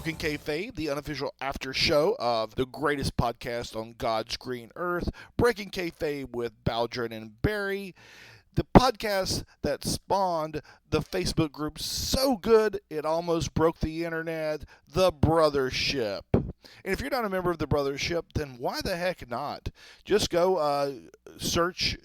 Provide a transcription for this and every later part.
Talking Kayfabe, the unofficial after show of the greatest podcast on God's green earth, Breaking Kayfabe with Baldrin and Barry, the podcast that spawned the Facebook group so good it almost broke the internet, The Brothership. And if you're not a member of The Brothership, then why the heck not? Just go search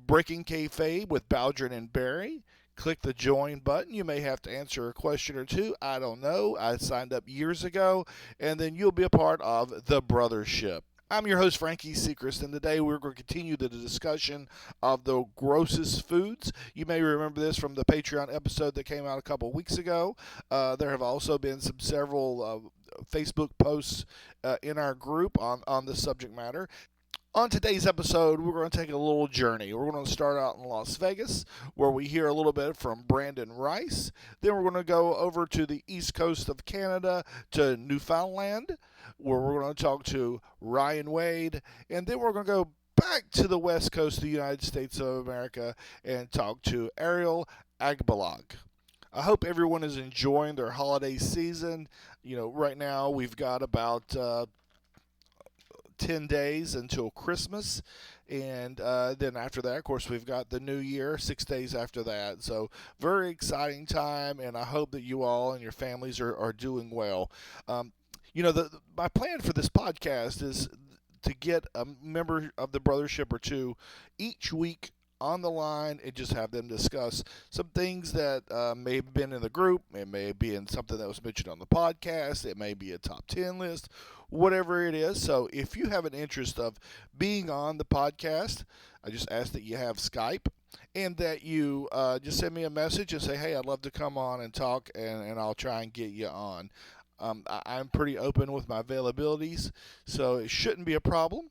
Breaking Kayfabe with Baldrin and Barry. Click the join button. You may have to answer a question or two. I don't know. I signed up years ago, and then you'll be a part of the Brothership. I'm your host, Frankie Sechrist, and today we're going to continue the discussion of the grossest foods. You may remember this from the Patreon episode that came out a couple weeks ago. There have also been several Facebook posts in our group on this subject matter. On today's episode, we're going to take a little journey. We're going to start out in Las Vegas, where we hear a little bit from Brandon Rice. Then we're going to go over to the east coast of Canada to Newfoundland, where we're going to talk to Ryan Wade. And then we're going to go back to the west coast of the United States of America and talk to Ariel Agbalag. I hope everyone is enjoying their holiday season. You know, right now we've got about 10 days until Christmas, and then after that, of course, we've got the new year 6 days after that. So very exciting time, and I hope that you all and your families are doing well. My plan for this podcast is to get a member of the Brothership or two each week on the line and just have them discuss some things that may have been in the group. It may be in something that was mentioned on the podcast. It may be a top 10 list, whatever it is. So if you have an interest of being on the podcast, I just ask that you have Skype and that you just send me a message and say, hey, I'd love to come on and talk, and I'll try and get you on. I'm pretty open with my availabilities, so it shouldn't be a problem.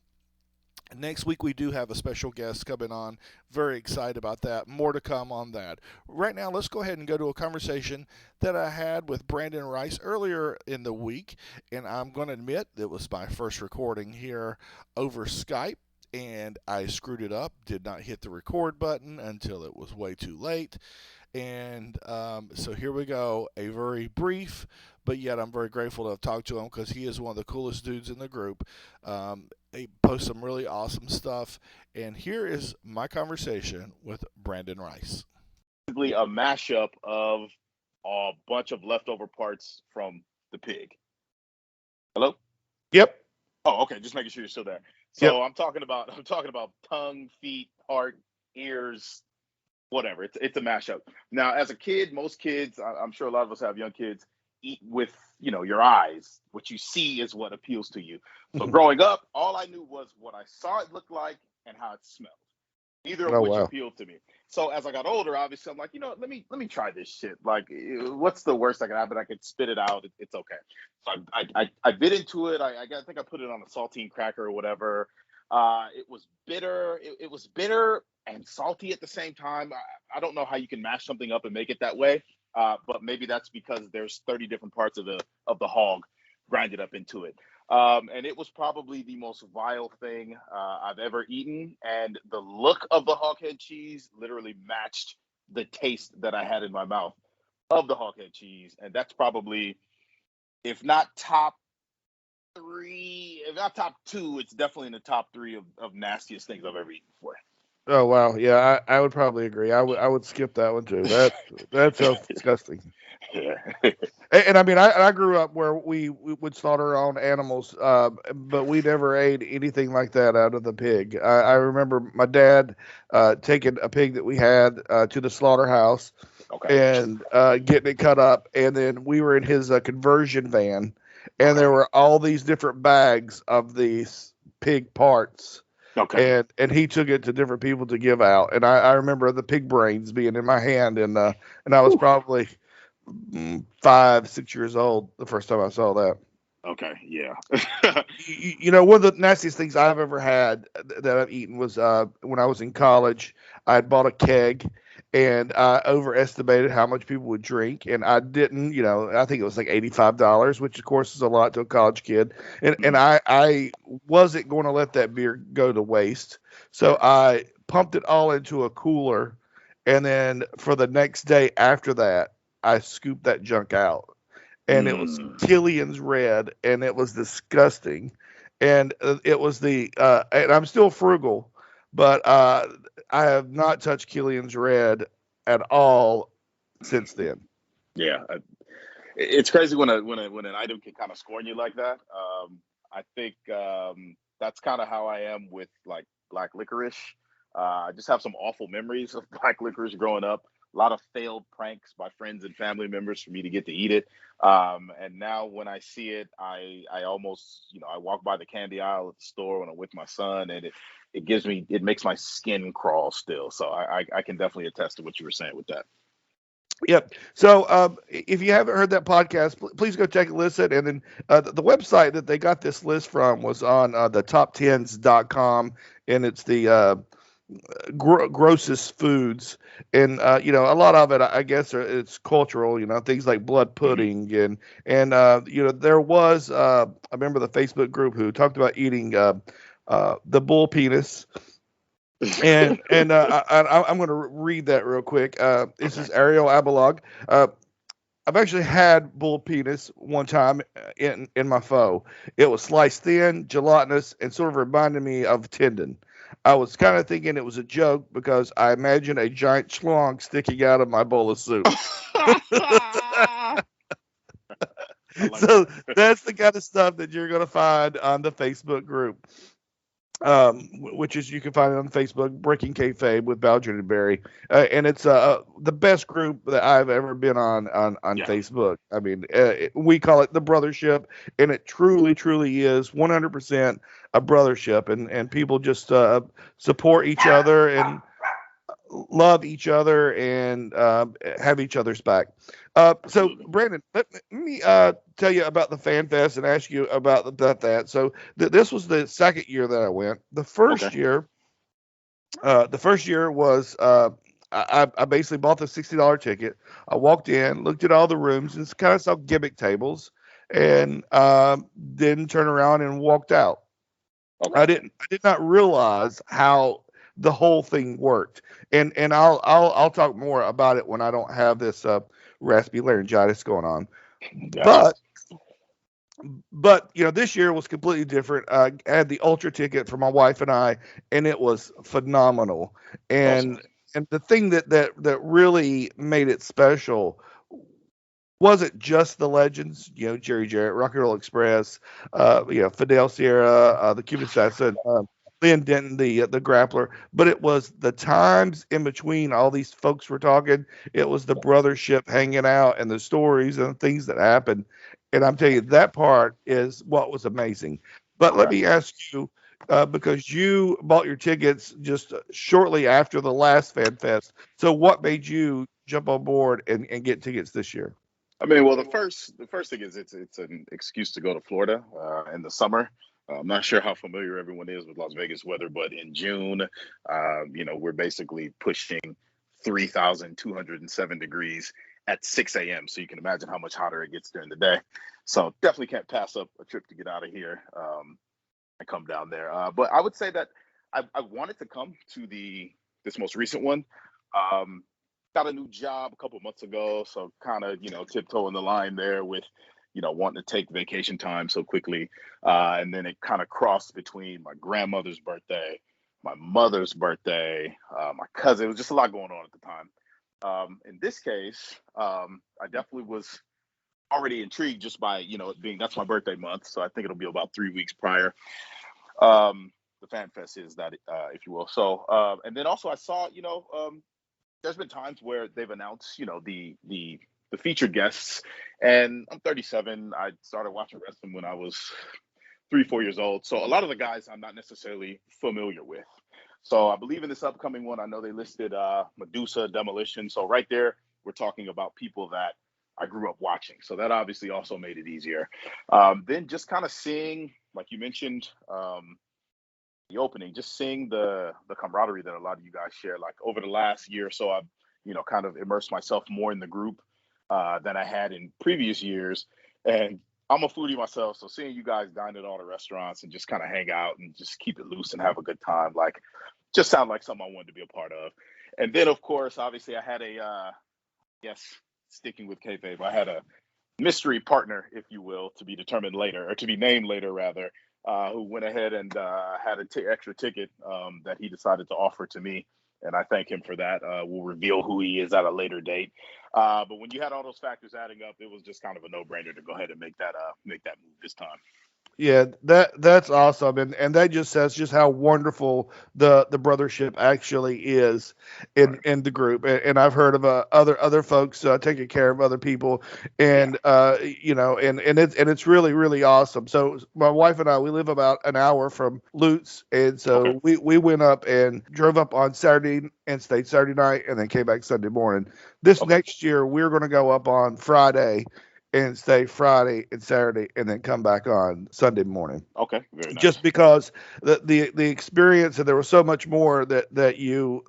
Next week, we do have a special guest coming on. Very excited about that. More to come on that. Right now, let's go ahead and go to a conversation that I had with Brandon Rice earlier in the week. And I'm going to admit it was my first recording here over Skype, and I screwed it up. Did not hit the record button until it was way too late. And so here we go. A very brief, but yet I'm very grateful to have talked to him because he is one of the coolest dudes in the group. He posts some really awesome stuff. And here is my conversation with Brandon Rice. Basically a mashup of a bunch of leftover parts from the pig. Hello? Yep. Oh, okay. Just making sure you're still there. So Yep. I'm talking about tongue, feet, heart, ears, whatever. It's a mashup. Now, as a kid, most kids, I'm sure a lot of us have young kids, eat with, your eyes. What you see is what appeals to you. So growing up, all I knew was what I saw it look like and how it smelled. Neither of which appealed to me. So as I got older, obviously, I'm like, let me try this shit. Like, what's the worst that can happen? I could spit it out. It's okay. So I bit into it. I think I put it on a saltine cracker or whatever. It was bitter. It was bitter and salty at the same time. I don't know how you can mash something up and make it that way. But maybe that's because there's 30 different parts of the hog grinded up into it. And it was probably the most vile thing I've ever eaten. And the look of the hog head cheese literally matched the taste that I had in my mouth of the hog head cheese. And that's probably, if not top 3, if not top 2, it's definitely in the top 3 of nastiest things I've ever eaten before. Oh wow, yeah, I would probably agree. I would skip that one too. That sounds disgusting. Yeah. And I mean, I grew up where we would slaughter our own animals, but we never ate anything like that out of the pig. I remember my dad taking a pig that we had to the slaughterhouse and getting it cut up, and then we were in his conversion van, and there were all these different bags of these pig parts. Okay. And he took it to different people to give out. And I remember the pig brains being in my hand, and I was probably 5, 6 years old the first time I saw that. Okay, yeah. One of the nastiest things I've ever had that I've eaten was when I was in college. I had bought a keg, and I overestimated how much people would drink, and I didn't. I think it was like $85, which of course is a lot to a college kid, and I wasn't going to let that beer go to waste, so I pumped it all into a cooler, and then for the next day after that, I scooped that junk out. and it was Mm. Killian's Red, and it was disgusting. And it was and I'm still frugal, but I have not touched Killian's Red at all since then. Yeah, it's crazy when when an item can kind of scorn you like that. I think that's kind of how I am with like black licorice. I just have some awful memories of black licorice growing up. A lot of failed pranks by friends and family members for me to get to eat it. And now when I see it, I almost, I walk by the candy aisle at the store when I'm with my son, and it makes my skin crawl still. So I can definitely attest to what you were saying with that. Yep. So if you haven't heard that podcast, please go take a listen. And then the website that they got this list from was on the top10s.com, and it's the grossest foods. And a lot of it, I guess, it's cultural. Things like blood Hmm. pudding, and there was I remember the Facebook group who talked about eating the bull penis. I'm going to read that real quick. This Okay. is Ariel Abalog. Uh, I've actually had bull penis one time in my pho. It was sliced thin, gelatinous, and sort of reminded me of tendon. I was kind of thinking it was a joke because I imagined a giant schlong sticking out of my bowl of soup. I like So that. that's the kind of stuff that you're going to find on the Facebook group, which is you can find it on Facebook, Breaking Kayfabe with Baldwin and Barry, and it's the best group that I've ever been on Yeah. Facebook. I mean, we call it the brothership, and it truly, truly is 100% a brothership, and people just support each other and love each other and have each other's back. So, Absolutely. Brandon, let me tell you about the Fan Fest and ask you about that. So, this was the second year that I went. Okay. The first year was I basically bought the $60 ticket. I walked in, looked at all the rooms, and kind of saw gimmick tables, and then turned around and walked out. Okay. I did not realize how the whole thing worked. And I'll talk more about it when I don't have this raspy laryngitis going on. Gotcha. But this year was completely different. I had the ultra ticket for my wife and I, and it was phenomenal. Awesome. And the thing that really made it special wasn't just the legends, Jerry Jarrett, Rock and Roll Express, Fidel Sierra, the Cuban Assassin, Lynn Denton, the grappler, but it was the times in between all these folks were talking. It was the brothership hanging out and the stories and the things that happened. And I'm telling you, that part is what was amazing. But let Okay. me ask you, because you bought your tickets just shortly after the last Fan Fest. So what made you jump on board and get tickets this year? I mean, well, the first thing is it's an excuse to go to Florida in the summer. I'm not sure how familiar everyone is with Las Vegas weather, but in June, we're basically pushing 3,207 degrees at 6 a.m. So you can imagine how much hotter it gets during the day. So definitely can't pass up a trip to get out of here and come down there. But I would say that I wanted to come to this most recent one. Um, got a new job a couple months ago, so kind of tiptoeing the line there with wanting to take vacation time so quickly, and then it kind of crossed between my grandmother's birthday, my mother's birthday, my cousin. It was just a lot going on at the time. In this case, I definitely was already intrigued just by it being that's my birthday month, so I think it'll be about 3 weeks prior. The fan fest is that, if you will. So, and then also I saw, there's been times where they've announced, the featured guests, and I'm 37. I started watching wrestling when I was 3, 4 years old. So a lot of the guys I'm not necessarily familiar with. So I believe in this upcoming one, I know they listed Medusa, Demolition. So right there, we're talking about people that I grew up watching. So that obviously also made it easier. Then just kind of seeing, like you mentioned, the opening, just seeing the camaraderie that a lot of you guys share. Like over the last year or so, I've kind of immersed myself more in the group than I had in previous years, and I'm a foodie myself, so seeing you guys dine at all the restaurants and just kind of hang out and just keep it loose and have a good time, like just sound like something I wanted to be a part of. And then of course, obviously, I had a yes, sticking with kayfabe, I had a mystery partner, if you will, to be determined later, or to be named later rather, who went ahead and had an extra ticket that he decided to offer to me. And I thank him for that. We'll reveal who he is at a later date. But when you had all those factors adding up, it was just kind of a no-brainer to go ahead and make that move this time. Yeah, that's awesome, and that just says just how wonderful the brothership actually is Right. in the group. And I've heard of other folks taking care of other people, Yeah. and it's really awesome. So my wife and I, we live about an hour from Lutz, and Okay. so we went up and drove up on Saturday and stayed Saturday night, and then came back Sunday morning. This Okay. next year, we're going to go up on Friday and stay Friday and Saturday, and then come back on Sunday morning. Okay. Very Just nice. because the experience, and there was so much more that you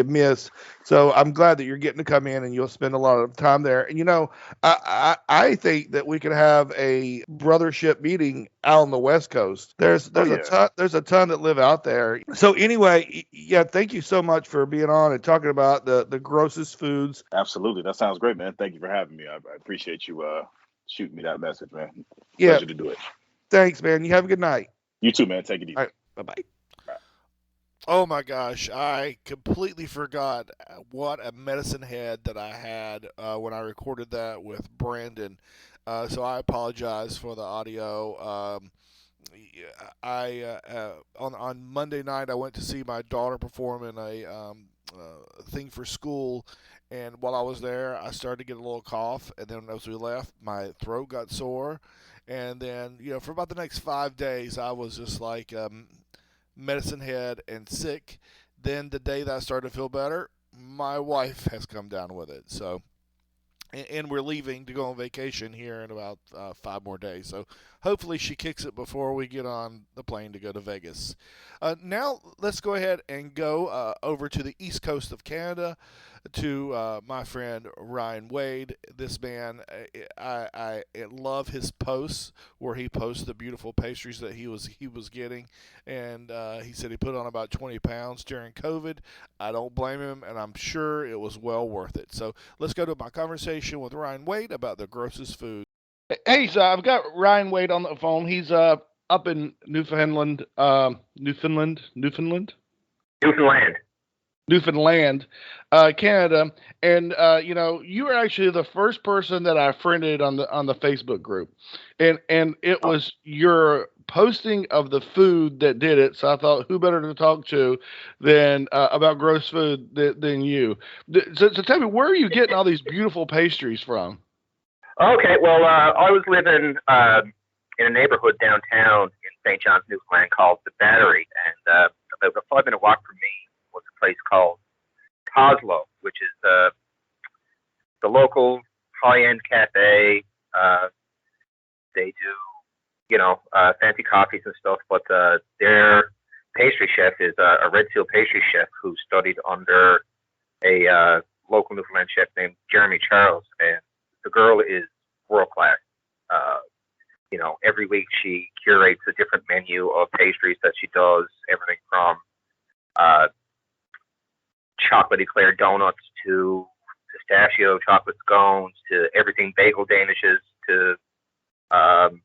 miss. So I'm glad that you're getting to come in and you'll spend a lot of time there. And I think that we could have a brothership meeting out on the West Coast. Oh There's a yeah. ton that live out there. So anyway, yeah, thank you so much for being on and talking about the grossest foods. Absolutely. That sounds great, man. Thank you for having me. I appreciate you shooting me that message, man. Yeah, Pleasure to do it. thanks, man. You have a good night. You too, man. Take it All easy. right, bye bye. Oh my gosh, I completely forgot what a medicine head that I had when I recorded that with Brandon. So I apologize for the audio. On Monday night I went to see my daughter perform in a thing for school, and while I was there, I started to get a little cough, and then as we left, my throat got sore, and then for about the next 5 days, I was just like medicine head and sick. Then the day that I started to feel better, my wife has come down with it. So, and we're leaving to go on vacation here in about 5 more days. So hopefully she kicks it before we get on the plane to go to Vegas. Now let's go ahead and go over to the east coast of Canada to my friend Ryan Wade. This man, I love his posts where he posts the beautiful pastries that he was getting, and he said he put on about 20 pounds during COVID. I don't blame him, and I'm sure it was well worth it. So let's go to my conversation with Ryan Wade about the grossest food. Hey, so I've got Ryan Wade on the phone. He's up in Newfoundland, Newfoundland. Newfoundland. Newfoundland, Canada, and you were actually the first person that I friended on the Facebook group, and it Oh, was your posting of the food that did it. So I thought, who better to talk to than about gross food than you? So tell me, where are you getting all these beautiful pastries from? okay. Well, I was living in a neighborhood downtown in St. John's, Newfoundland called the Battery, and about a 5 minute walk from me was a place called Coslow, which is the local high-end cafe. They do, fancy coffees and stuff, but their pastry chef is a Red Seal pastry chef who studied under a local Newfoundland chef named Jeremy Charles, and the girl is world class. Uh, every week she curates a different menu of pastries that she does, everything from uh, chocolate eclair donuts to pistachio chocolate scones to everything bagel danishes to um,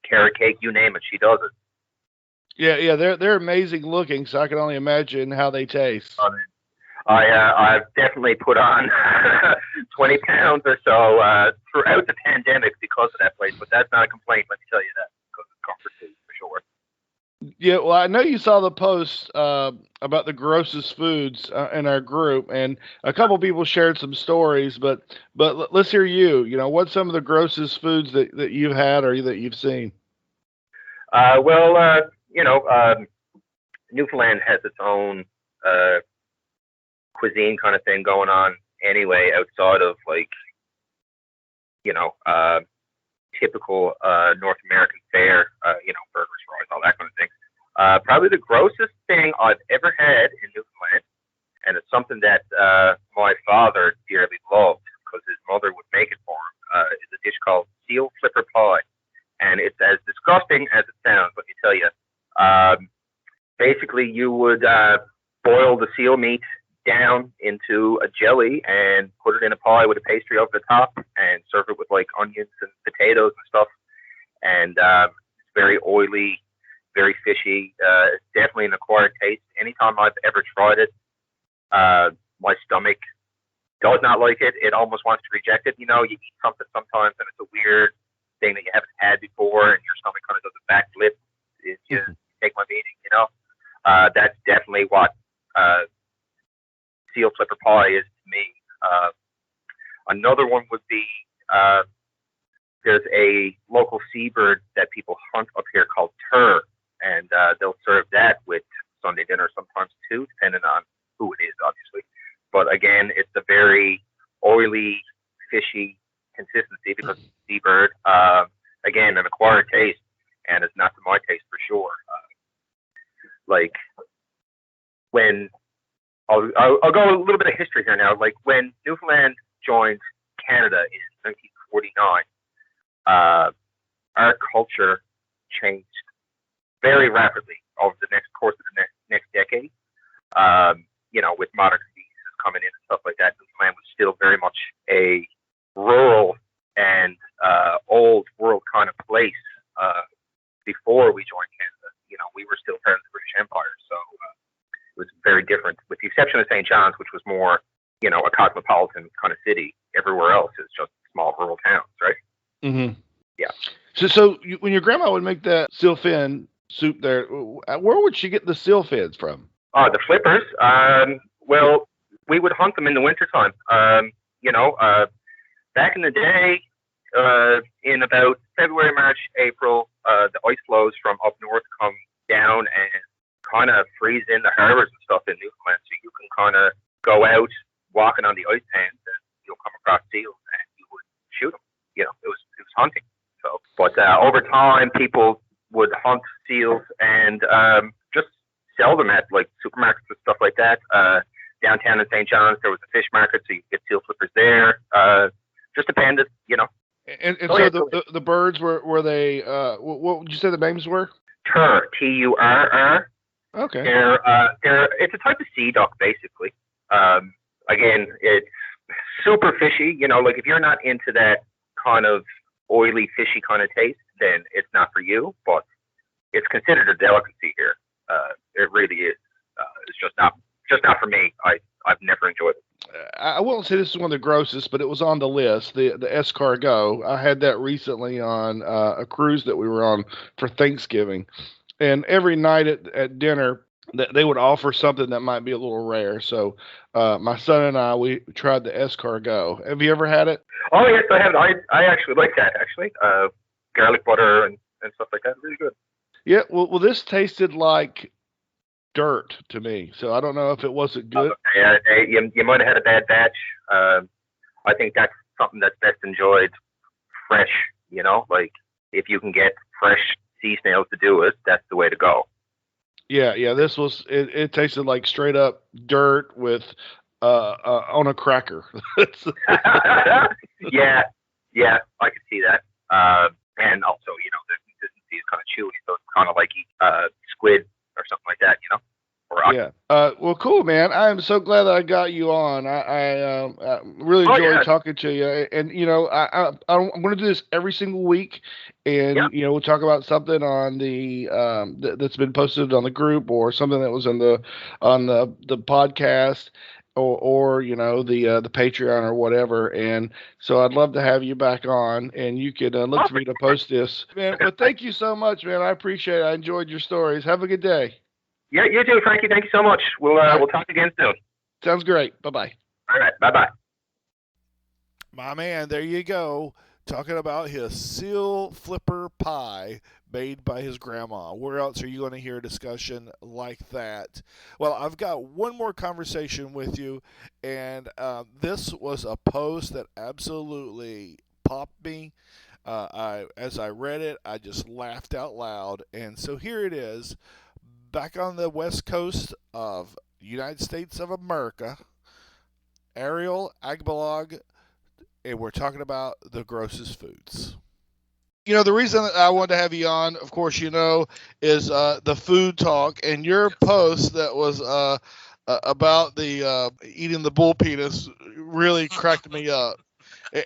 carrot cake, you name it, she does it. Yeah, they're amazing looking. So I can only imagine how they taste. I've definitely put on 20 pounds or so throughout the pandemic because of that place, but that's not a complaint. Let me tell you that because it's comfort food for sure. Yeah, well, I know you saw the post about the grossest foods in our group, and a couple people shared some stories. But let's hear you. What's some of the grossest foods that you've had or that you've seen? Well, Newfoundland has its own uh, cuisine kind of thing going on anyway, outside of like you know uh, typical North American fare, burgers, fries, all that kind of thing. Probably the grossest thing I've ever had in Newfoundland, and it's something that my father dearly loved because his mother would make it for him, is a dish called seal flipper pie. And it's as disgusting as it sounds, let me tell you. Basically, you would boil the seal meat down into a jelly and put it in a pie with a pastry over the top and serve it with like onions and potatoes and stuff. And it's very oily, very fishy. It's definitely an acquired taste. Anytime I've ever tried it, my stomach does not like it. It almost wants to reject it. You know, you eat something sometimes and it's a weird thing that you haven't had before, and your stomach kind of does a backflip. You take my meaning, you know. That's definitely what seal flipper pie is to me. Another one would be there's a local seabird that people hunt up here called tur, and they'll serve that with Sunday dinner sometimes too, depending on who it is, obviously. But again, it's a very oily, fishy consistency because it's a seabird. Again, an acquired taste, and it's not to my taste for sure. Like when I'll go a little bit of history here now. Like when Newfoundland joined Canada in 1949, our culture changed very rapidly over the next course of the next decade. You know, with modern diseases coming in and stuff like that, Newfoundland was still very much a rural and old world kind of place before we joined Canada. You know, we were still part of the British Empire, so it was very different, with the exception of St. John's, which was more, you know, a cosmopolitan kind of city. Everywhere else is just small rural towns, right? Mm-hmm. Yeah. So when your grandma would make that seal fin soup there, where would she get the seal fins from? The flippers. Well, we would hunt them in the wintertime. You know, back in the day, in about February, March, April, the ice flows from up north come down and kind of freeze in the harbors and stuff in Newfoundland. So you can kind of go out walking on the ice pans and you'll come across seals and you would shoot them. You know, it was hunting. So, but over time, people would hunt seals and just sell them at like supermarkets and stuff like that. Downtown in St. John's, there was a fish market, so you could get seal flippers there. Just depended, you know. And so the birds were they? What would you say the names were? Tur, Turr. Okay. They're it's a type of sea duck basically. Again, it's super fishy. You know, like if you're not into that kind of oily, fishy kind of taste, then it's not for you. But it's considered a delicacy here. It really is. It's just not for me. I've never enjoyed it. I won't say this is one of the grossest, but it was on the list. The escargot. I had that recently on a cruise that we were on for Thanksgiving, and every night at dinner they would offer something that might be a little rare. So my son and I, we tried the escargot. Have you ever had it? Oh yes, I have. I actually like that. Actually, garlic butter and stuff like that. Really good. Yeah. Well, this tasted like dirt to me, so I don't know if it wasn't good. Yeah, you might have had a bad batch. I think that's something that's best enjoyed fresh. You know, like if you can get fresh sea snails to do it, that's the way to go. Yeah. This was it tasted like straight up dirt with on a cracker. yeah, I could see that. And also, you know, the consistency is kind of chewy, so it's kind of like squid or something like that, you know. Yeah. Well, cool, man. I am so glad that I got you on. I really enjoyed talking to you. And you know, I'm going to do this every single week, and you know, we'll talk about something on the that's been posted on the group, or something that was on the podcast, or you know, the Patreon or whatever. And so I'd love to have you back on, and you could look for me to post this, man. But thank you so much, man. I appreciate it. I enjoyed your stories. Have a good day. Yeah, you too, Frankie. Thank you so much. We'll talk again soon. Sounds great. Bye-bye. All right. Bye-bye. My man, there you go. Talking about his seal flipper pie made by his grandma. Where else are you going to hear a discussion like that? Well, I've got one more conversation with you, and this was a post that absolutely popped me. As I read it, I just laughed out loud. And so here it is. Back on the west coast of United States of America, Ariel Agbalog, and we're talking about the grossest foods. You know, the reason that I wanted to have you on, of course, you know, is the food talk, and your post that was about the eating the bull penis really cracked me up.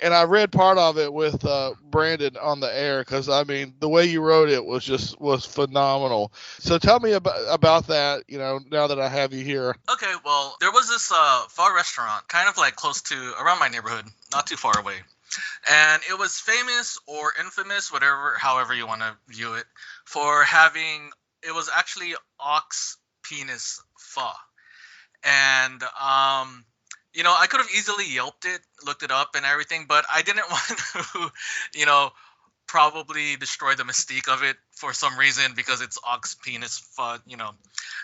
And I read part of it with Brandon on the air because I mean the way you wrote it was phenomenal. So tell me about that. You know, now that I have you here. Okay, well, there was this pho restaurant, kind of like close to around my neighborhood, not too far away, and it was famous or infamous, whatever, however you want to view it, for having. It was actually ox penis pho, and I could have easily yelped it, looked it up, and everything, but I didn't want to, you know, probably destroy the mystique of it for some reason because it's ox penis pho.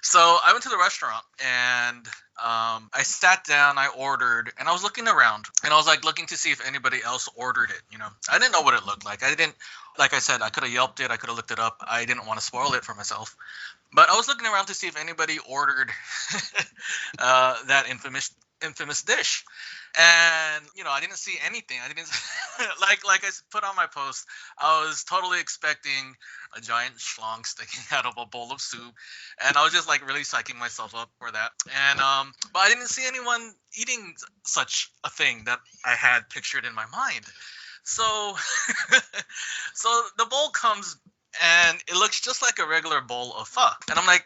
So I went to the restaurant and I sat down, I ordered, and I was looking around and I was like looking to see if anybody else ordered it. I didn't know what it looked like. Like I said, I could have yelped it, I could have looked it up. I didn't want to spoil it for myself. But I was looking around to see if anybody ordered that infamous dish. And I didn't see anything. I didn't like I put on my post. I was totally expecting a giant schlong sticking out of a bowl of soup, and I was just like really psyching myself up for that. And but I didn't see anyone eating such a thing that I had pictured in my mind. So so the bowl comes and it looks just like a regular bowl of pho, and I'm like,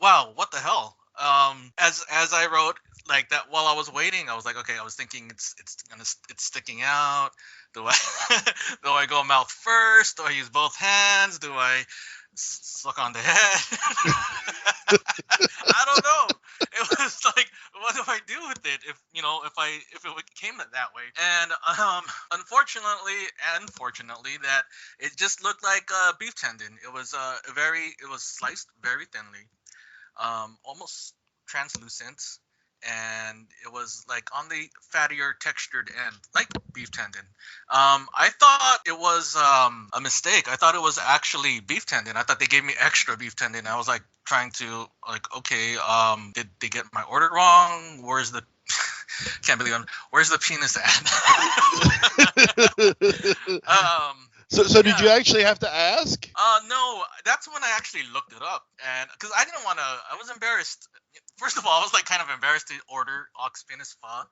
wow, what the hell? As I wrote like that while I was waiting, I was like, okay, I was thinking it's sticking out. Do I do I go mouth first? Do I use both hands? Do I suck on the head? I don't know. It was like, what do I do with it if it came that way? And unfortunately, that it just looked like beef tendon. It was sliced very thinly, almost translucent, and it was like on the fattier textured end, like beef tendon. I thought it was a mistake. I thought it was actually beef tendon. I thought they gave me extra beef tendon. I was like trying to okay, did they get my order wrong? Where's the can't believe I'm where's the penis at? So did you actually have to ask? No, that's when I actually looked it up, and because I didn't want to, I was embarrassed. First of all, I was like kind of embarrassed to order ox penis pho,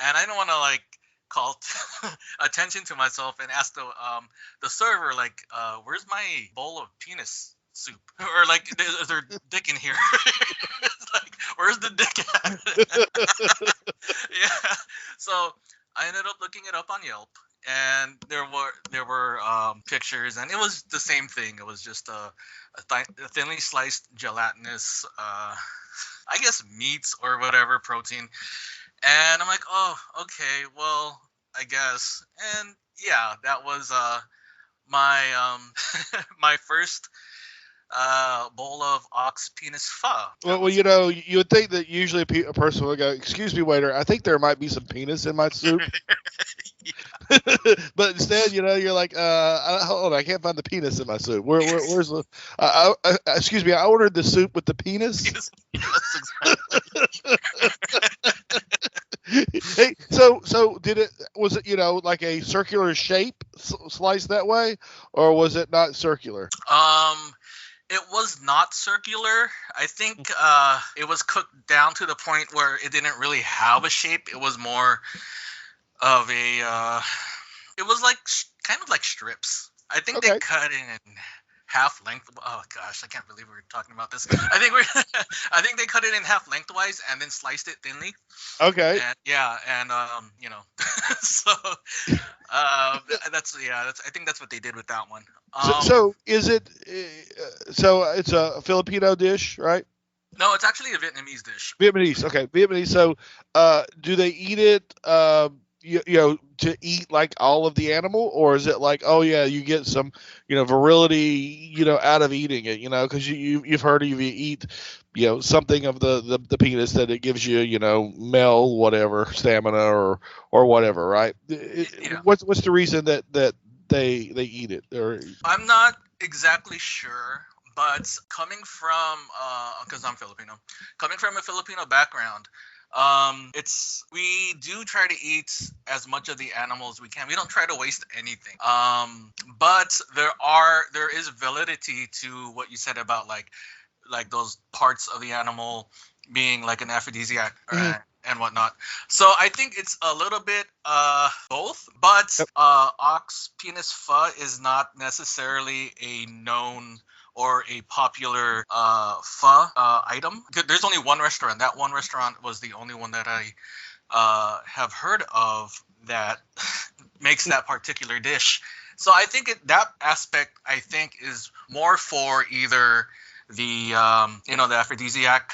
and I didn't want to like call attention to myself and ask the server like, where's my bowl of penis soup, or like, is there dick in here? Like, where's the dick at? Yeah. So I ended up looking it up on Yelp, and there were pictures, and it was the same thing. It was just a thinly sliced gelatinous, I guess meats or whatever protein. And I'm like, oh, okay, well, I guess. And yeah, that was my my first bowl of ox penis pho. Well, you would think that usually a person would go, "Excuse me, waiter, I think there might be some penis in my soup." But instead, you're like, hold on, I can't find the penis in my soup. Where's the? Excuse me, I ordered the soup with the penis. Yes, exactly. Hey, so was it like a circular shape sliced that way, or was it not circular? It was not circular. I think it was cooked down to the point where it didn't really have a shape. It was more of a. It was like kind of like strips. I think Okay. they cut it in half length. Oh gosh, I can't believe we're talking about this. I think they cut it in half lengthwise and then sliced it thinly. Okay. And, yeah, and so that's I think that's what they did with that one. So is it? So it's a Filipino dish, right? No, it's actually a Vietnamese dish. Vietnamese. Okay, Vietnamese. So, do they eat it? To eat like all of the animal, or is it like, oh yeah, you get some, virility, out of eating it, because you've heard if you eat, something of the penis that it gives you, male whatever stamina or whatever, right? Yeah. What's the reason that they eat it? Or I'm not exactly sure, but coming from because I'm Filipino, coming from a Filipino background, we do try to eat as much of the animals we can. We don't try to waste anything. But there is validity to what you said about like those parts of the animal being like an aphrodisiac Mhm. and whatnot. So I think it's a little bit both, but Yep. ox penis pho is not necessarily a known or a popular pho item. There's only one restaurant. That one restaurant was the only one that I have heard of that makes that particular dish. So I think that aspect, I think, is more for either the the aphrodisiac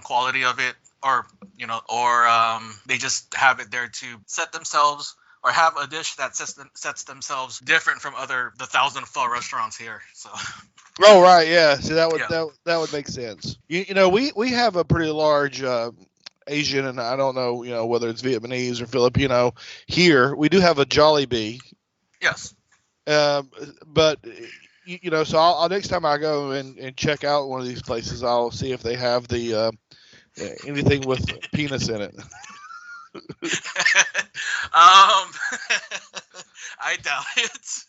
quality of it, or they just have it there to set themselves, or have a dish that sets themselves different from the thousand pho restaurants here. So Oh, right, yeah. See, yeah. that would make sense. We have a pretty large Asian, and I don't know, whether it's Vietnamese or Filipino here. We do have a Jollibee, Yes. but so I'll next time I go and check out one of these places, I'll see if they have the anything with penis in it. I doubt it.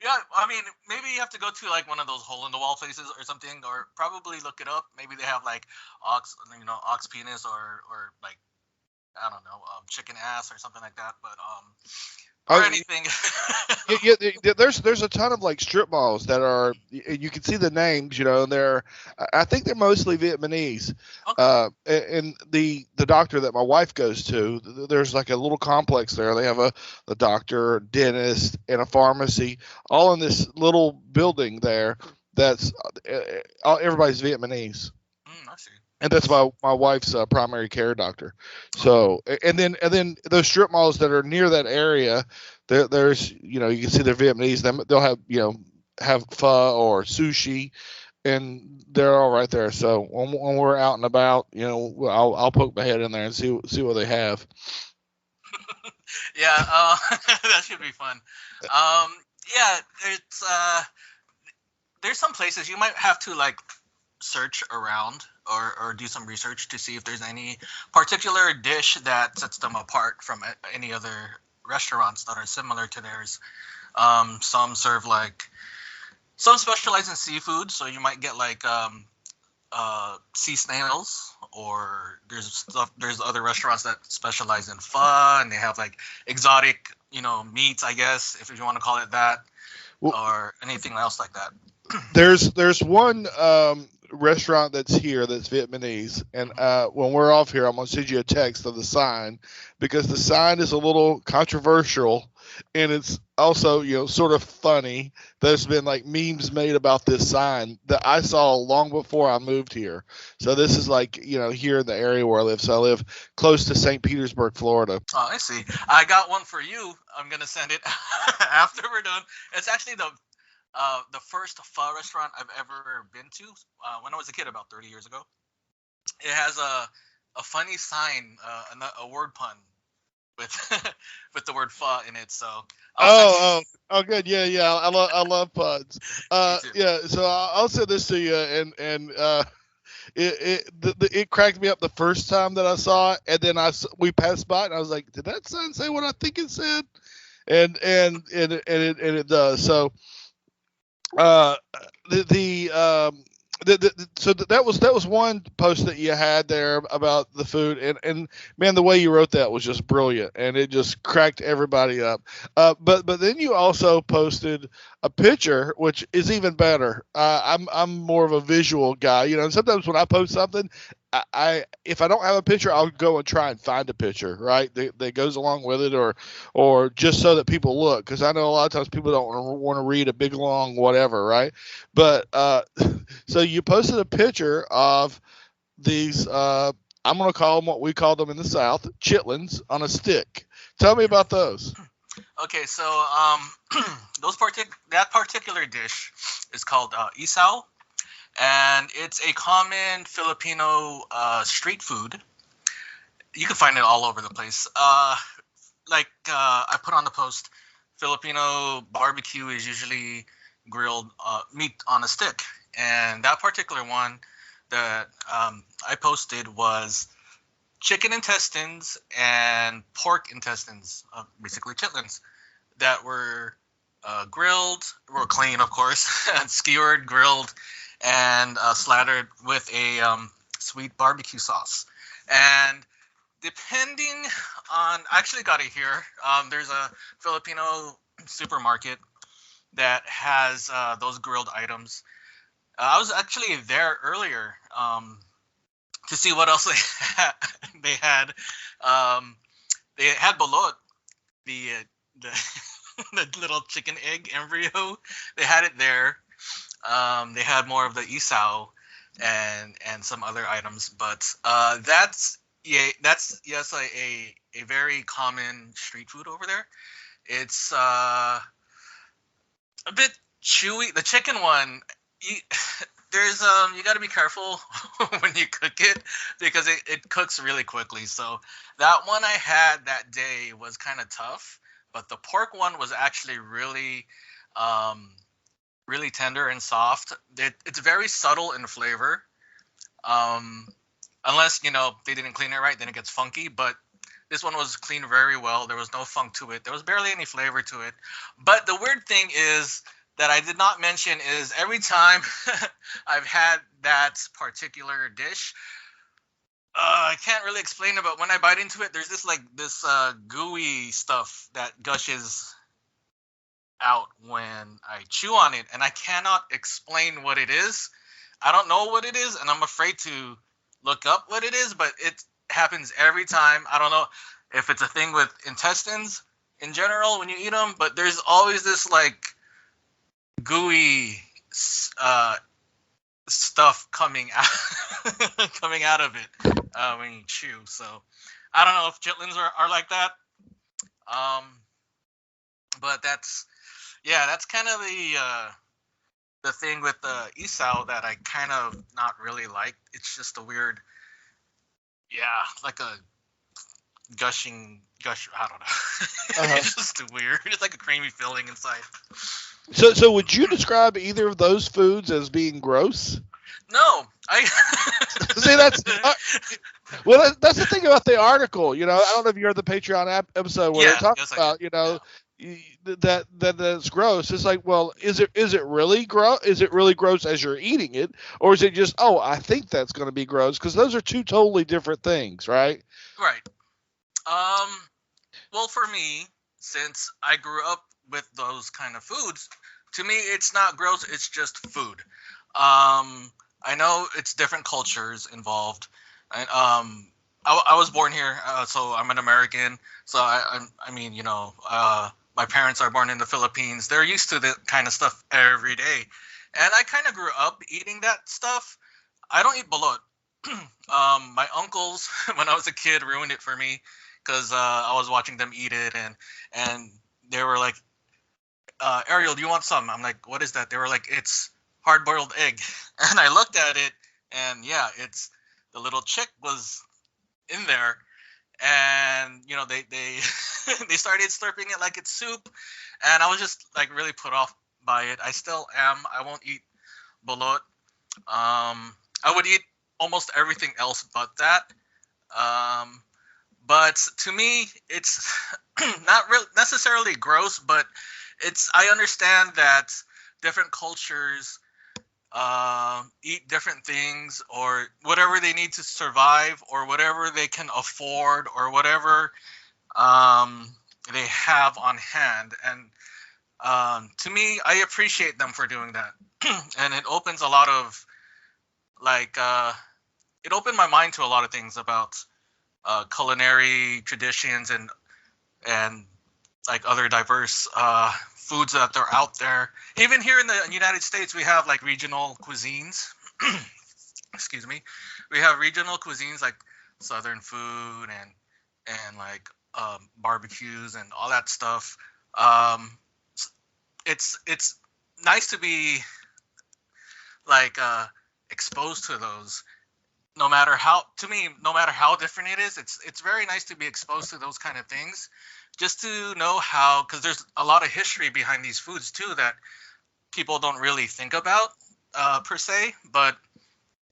Yeah, I mean, maybe you have to go to like one of those hole in the wall places or something, or probably look it up. Maybe they have like ox penis, or like, I don't know, chicken ass or something like that. But or Oh, anything. there's a ton of like strip malls that are, you can see the names, and I think they're mostly Vietnamese. Okay. And the doctor that my wife goes to, there's like a little complex there. They have a doctor, a dentist, and a pharmacy, all in this little building there. That's everybody's Vietnamese. I see. And that's my wife's primary care doctor. So, and then those strip malls that are near that area, there's, you can see they're Vietnamese. They'll have, have pho or sushi, and they're all right there. So when we're out and about, I'll poke my head in there and see what they have. Yeah, that should be fun. Yeah, there's some places you might have to like search around, or do some research to see if there's any particular dish that sets them apart from any other restaurants that are similar to theirs. Some specialize in seafood, so you might get like sea snails, or there's other restaurants that specialize in pho, and they have like exotic meats, I guess, if you want to call it that, Well, or anything else like that. there's one restaurant that's here that's Vietnamese, and when we're off here, I'm gonna send you a text of the sign, because the sign is a little controversial, and it's also sort of funny. There's been like memes made about this sign that I saw long before I moved here. So this is like here in the area where I live. So I live close to St. Petersburg, Florida. Oh, I see. I got one for you. I'm gonna send it after we're done. It's actually the first pho restaurant I've ever been to when I was a kid, about 30 years ago. It has a funny sign, a word pun with with the word pho in it. So Good. Yeah. I love puns. me too. Yeah. So I'll send this to you, and it cracked me up the first time that I saw it, and then we passed by, and I was like, did that sign say what I think it said? And it does. So uh, that was one post that you had there about the food, and man, the way you wrote that was just brilliant, and it just cracked everybody up. But then you also posted a picture, which is even better. I'm more of a visual guy, and sometimes when I post something, I if I don't have a picture, I'll go and try and find a picture, right, that goes along with it, or just so that people look, because I know a lot of times people don't want to read a big long whatever, right? But so you posted a picture of these. I'm going to call them what we call them in the South, chitlins on a stick. Tell me about those. Okay, so that particular dish is called isaw, and it's a common Filipino street food. You can find it all over the place. I put on the post, Filipino barbecue is usually grilled meat on a stick, and that particular one that I posted was chicken intestines and pork intestines, basically chitlins, that were grilled, were clean, of course, and skewered, grilled, and slattered with a sweet barbecue sauce. And depending on, I actually got it here. There's a Filipino supermarket that has those grilled items. I was actually there earlier to see what else they had. They had they had bolot, the the little chicken egg embryo. They had it there. They had more of the isao and some other items, but that's yes a very common street food over there. It's a bit chewy. The chicken one, you, there's you got to be careful when you cook it because it cooks really quickly. So that one I had that day was kind of tough, but the pork one was actually um, really tender and soft. It's very subtle in flavor. Um, Unless they didn't clean it right, then it gets funky. But this one was cleaned very well. There was no funk to it. There was barely any flavor to it. But the weird thing is that I did not mention is every time I've had that particular dish, I can't really explain it, but when I bite into it, there's this gooey stuff that gushes out when I chew on it, and I cannot explain what it is. I don't know what it is, and I'm afraid to look up what it is, but it happens every time. I don't know if it's a thing with intestines in general when you eat them, but there's always this like gooey stuff coming out coming out of it when you chew. So I don't know if chitlins are like that. Um, but that's kind of the thing with the isao that I kind of not really like. It's just a weird, like a gush. I don't know. It's just weird. It's like a creamy filling inside. So would you describe either of those foods as being gross? No, I See, that's well, that's the thing about the article. I don't know if you heard the Patreon episode where they talk about, that it's gross. It's like, well, is it really gross? Is it really gross as you're eating it, or is it just, oh, I think that's going to be gross? Because those are two totally different things, right? Right. Well, for me, since I grew up with those kind of foods, to me, it's not gross. It's just food. I know it's different cultures involved. And, I was born here, so I'm an American. So I mean, my parents are born in the Philippines. They're used to the kind of stuff every day, and I kind of grew up eating that stuff. I don't eat balut. My uncles, when I was a kid, ruined it for me because I was watching them eat it, and they were like, Ariel, do you want some? I'm like, what is that? They were like, it's hard-boiled egg. And I looked at it, and it's the little chick was in there, and they they started slurping it like it's soup, and I was just like really put off by it. I still am. I won't eat balut. I would eat almost everything else but that. But to me, it's not necessarily gross, but I understand that different cultures eat different things or whatever they need to survive or whatever they can afford or whatever they have on hand. And to me, I appreciate them for doing that. And it opens a lot of it opened my mind to a lot of things about culinary traditions and like other diverse foods that are out there. Even here in the United States, we have like regional cuisines. Excuse me. We have regional cuisines like Southern food and like barbecues and all that stuff. It's nice to be like exposed to those. No matter how different it is, it's very nice to be exposed to those kind of things, just to know how, because there's a lot of history behind these foods too that people don't really think about per se. But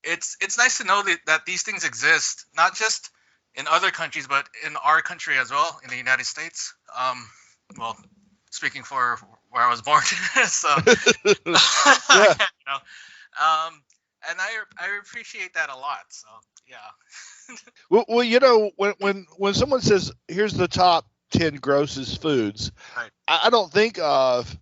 it's nice to know that these things exist, not just in other countries, but in our country as well, in the United States. Well, speaking for where I was born, so Yeah. and I appreciate that a lot. So yeah. Well, when someone says here's the top 10 grossest foods, Right. I don't think of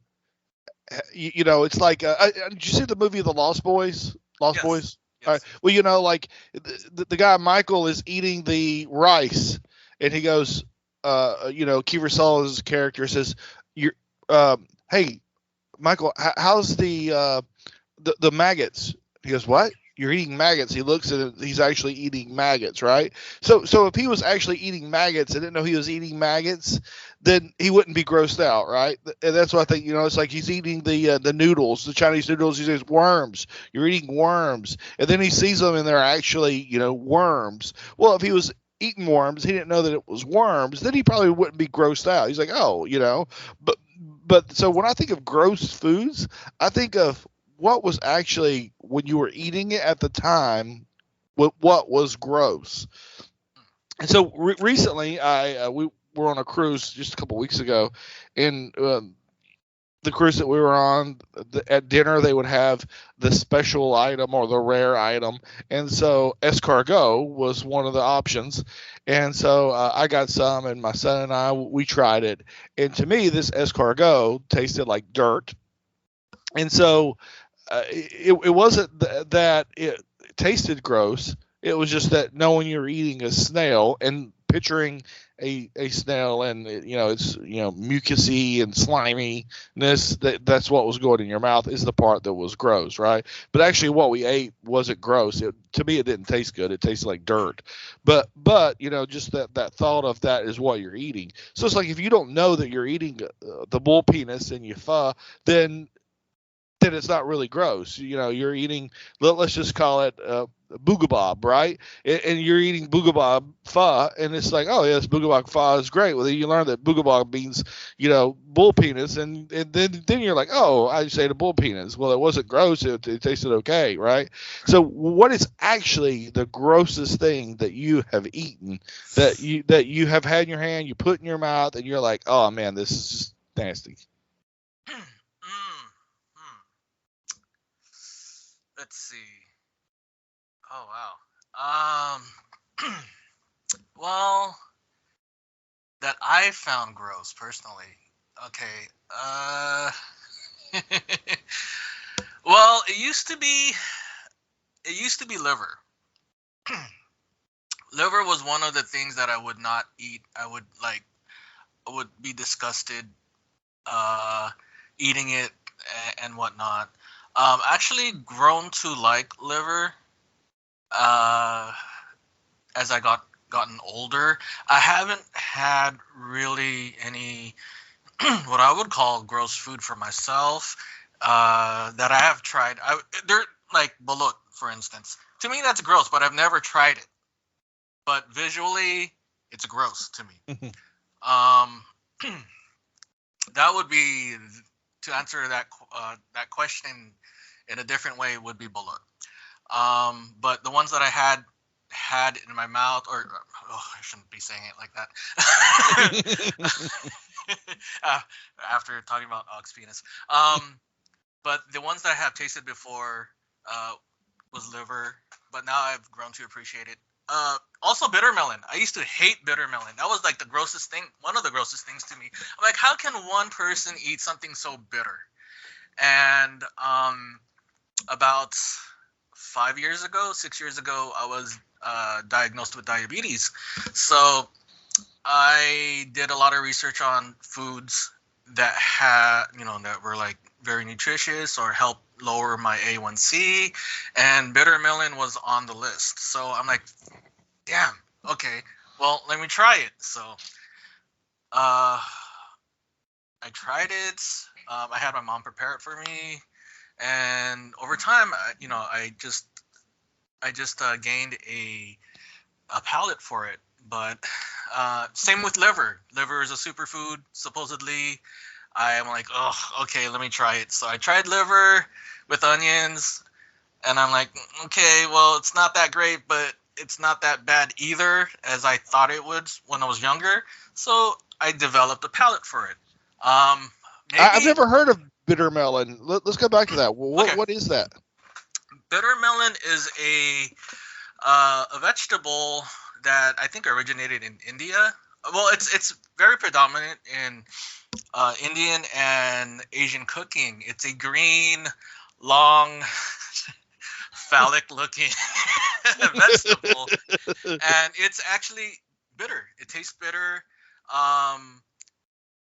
it's like did you see the movie The Lost Boys? Lost Yes. Boys. All right. Yes. Well, like the guy Michael is eating the rice, and he goes, Kiefer Sutherland's character says, "You're, hey, Michael, how's the maggots?" He goes, "What? You're eating maggots?" He looks at it. He's actually eating maggots, right? So if he was actually eating maggots and didn't know he was eating maggots, then he wouldn't be grossed out, right? And that's what I think. It's like he's eating the noodles, the Chinese noodles. He says worms. You're eating worms, and then he sees them and they're actually worms. Well, if he was eating worms, he didn't know that it was worms, then he probably wouldn't be grossed out. He's like, oh, but so when I think of gross foods, I think of what was actually when you were eating it at the time, what was gross. And so recently, we were on a cruise just a couple weeks ago, and the cruise that we were on, at dinner they would have the special item or the rare item, and so escargot was one of the options. And so I got some, and my son and I, we tried it, and to me this escargot tasted like dirt. And so it wasn't that it tasted gross. It was just that knowing you're eating a snail and picturing a snail, and it's mucusy and sliminess, that's what was going in your mouth is the part that was gross, right? But actually what we ate wasn't gross. To me it didn't taste good. It tasted like dirt. But just that thought of that is what you're eating. So it's like if you don't know that you're eating the bull penis and you pho, then it's not really gross. You're eating, let's just call it boogabob, right? And you're eating boogabob pho, and it's like, oh yes, boogabob pho is great. Well, then you learn that boogabob means, bull penis, and then you're like, oh, I just ate a bull penis. Well, it wasn't gross. It tasted okay, right? So, what is actually the grossest thing that you have eaten that you have had in your hand, you put in your mouth, and you're like, oh man, this is just nasty. Let's see. Oh wow. Well, that I found gross personally. Okay. Well, it used to be liver. Liver was one of the things that I would not eat. I would be disgusted eating it and whatnot. Actually grown to like liver as I gotten older. I haven't had really any what I would call gross food for myself that I have tried. They're like balut, for instance. To me, that's gross, but I've never tried it. But visually, it's gross to me. um, that would be to answer that question in a different way would be balut. But the ones that I had in my mouth, or I shouldn't be saying it like that. After talking about ox penis. But the ones that I have tasted before was liver, but now I've grown to appreciate it. Also bitter melon. I used to hate bitter melon. That was like the grossest thing, one of the grossest things to me. I'm like, how can one person eat something so bitter? And about 6 years ago, I was diagnosed with diabetes. So I did a lot of research on foods that that were like very nutritious or help lower my A1C, and bitter melon was on the list. So I'm like, damn, okay, well, let me try it. So I tried it. I had my mom prepare it for me, and over time, I just gained a palate for it. But same with liver. Liver is a superfood, supposedly. I am like, oh, okay, let me try it. So I tried liver with onions, and I'm like, okay, well, it's not that great, but it's not that bad either, as I thought it would when I was younger. So I developed a palate for it. I've never heard of bitter melon. Let's go back to that. Okay. What is that? bitter melon is a vegetable that I think originated in India. Well, it's very predominant in Indian and Asian cooking. It's a green, long, phallic-looking vegetable, and it's actually bitter. It tastes bitter. Um,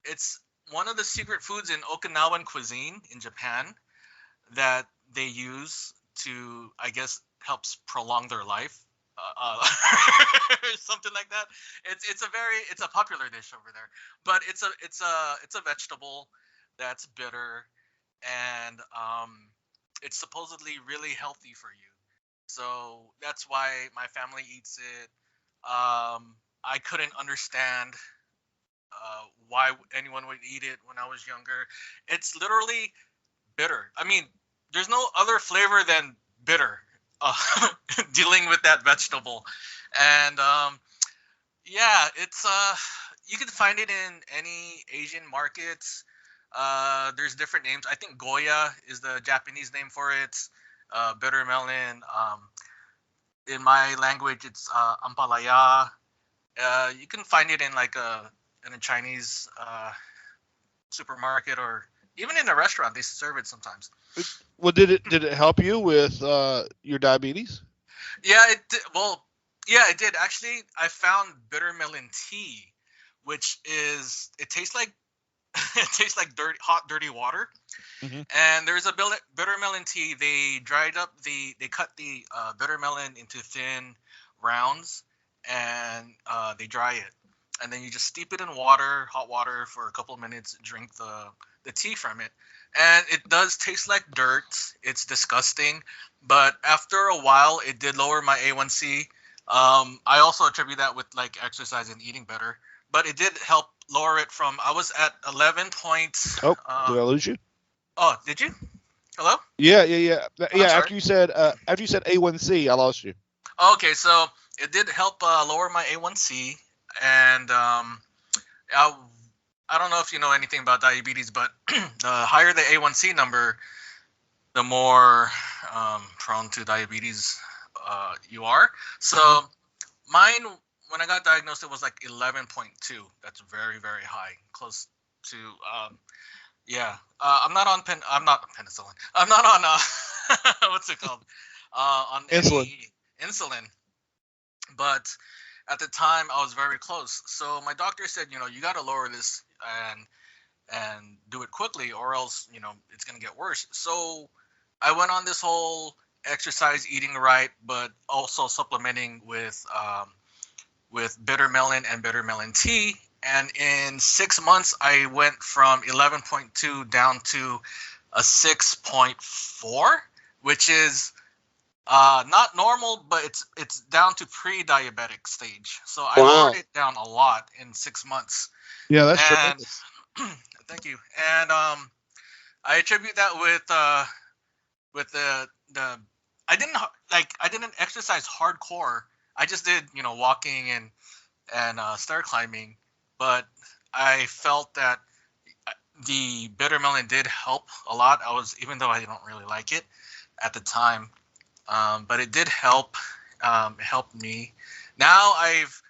it's one of the secret foods in Okinawan cuisine in Japan that they use to, I guess, helps prolong their life, something like that. It's a popular dish over there, but it's a vegetable that's bitter, and it's supposedly really healthy for you. So that's why my family eats it. I couldn't understand why anyone would eat it when I was younger. It's literally bitter. I mean, there's no other flavor than bitter uh, dealing with that vegetable. And yeah, it's you can find it in any Asian markets. There's different names. I think Goya is the Japanese name for it. Bitter melon. In my language, it's ampalaya. You can find it in like in a Chinese supermarket, or even in a restaurant. They serve it sometimes. Well, did it help you with your diabetes? Yeah, it did. Well, yeah, it did. Actually, I found bitter melon tea, which it tastes like it tastes like hot, dirty water. Mm-hmm. And there's a bitter melon tea. They cut the bitter melon into thin rounds, and they dry it. And then you just steep it in water, hot water, for a couple of minutes. Drink the tea from it, and it does taste like dirt. It's disgusting, but after a while, it did lower my A1C. I also attribute that with like exercise and eating better, but it did help lower it from. I was at 11 points. Oh, did I lose you? Oh, did you? Hello? Yeah. I'm Yeah, sorry. after you said A1C, I lost you. Okay, so it did help lower my A1C, and I don't know if you know anything about diabetes, but the higher the A1C number, the more prone to diabetes you are. So mine, when I got diagnosed, it was like 11.2. That's very, very high, close to yeah. I'm not on penicillin. I'm not on what's it called? On Insulin. any insulin. But at the time, I was very close. So my doctor said, you got to lower this and do it quickly, or else it's gonna get worse. So I went on this whole exercise, eating right, but also supplementing with bitter melon and bitter melon tea. And in 6 months, I went from 11.2 down to a 6.4, which is not normal, but it's down to pre-diabetic stage. So I lowered it down a lot in 6 months. Yeah, that's And tremendous. thank you. And I attribute that with the I didn't exercise hardcore. I just did walking and stair climbing, but I felt that the bitter melon did help a lot. Even though I don't really like it at the time, but it did help. It helped me. Now I've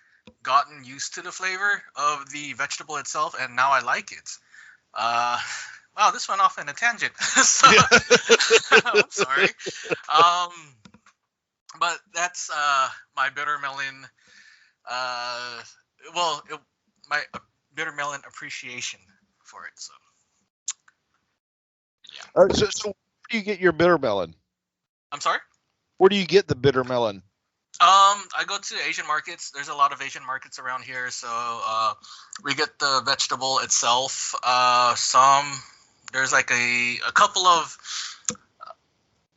gotten used to the flavor of the vegetable itself, and now I like it. Wow, this went off in a tangent. So, I'm sorry. But that's my bitter melon. My bitter melon appreciation for it. So, yeah. So where do you get your bitter melon? I'm sorry. Where do you get the bitter melon? I go to Asian markets. There's a lot of Asian markets around here, so we get the vegetable itself. There's like a couple of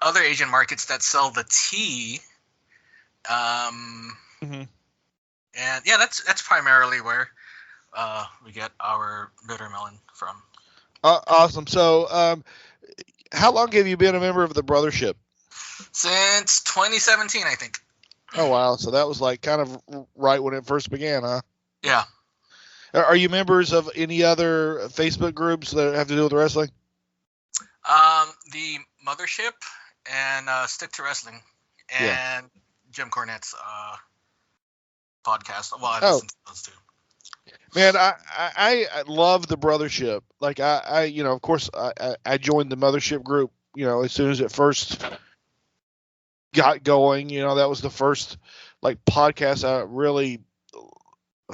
other Asian markets that sell the tea. And yeah, that's primarily where we get our bitter melon from. Awesome. So, how long have you been a member of the Brothership? Since 2017, I think. Oh wow! So that was like kind of right when it first began, huh? Yeah. Are you members of any other Facebook groups that have to do with wrestling? The Mothership and Stick to Wrestling, Yeah. and Jim Cornette's podcast. Well, I Oh, listen to those two. man, I love the brothership. Like you know, of course, I joined the mothership group. You know, as soon as it first got going, you know, that was the first like podcast I really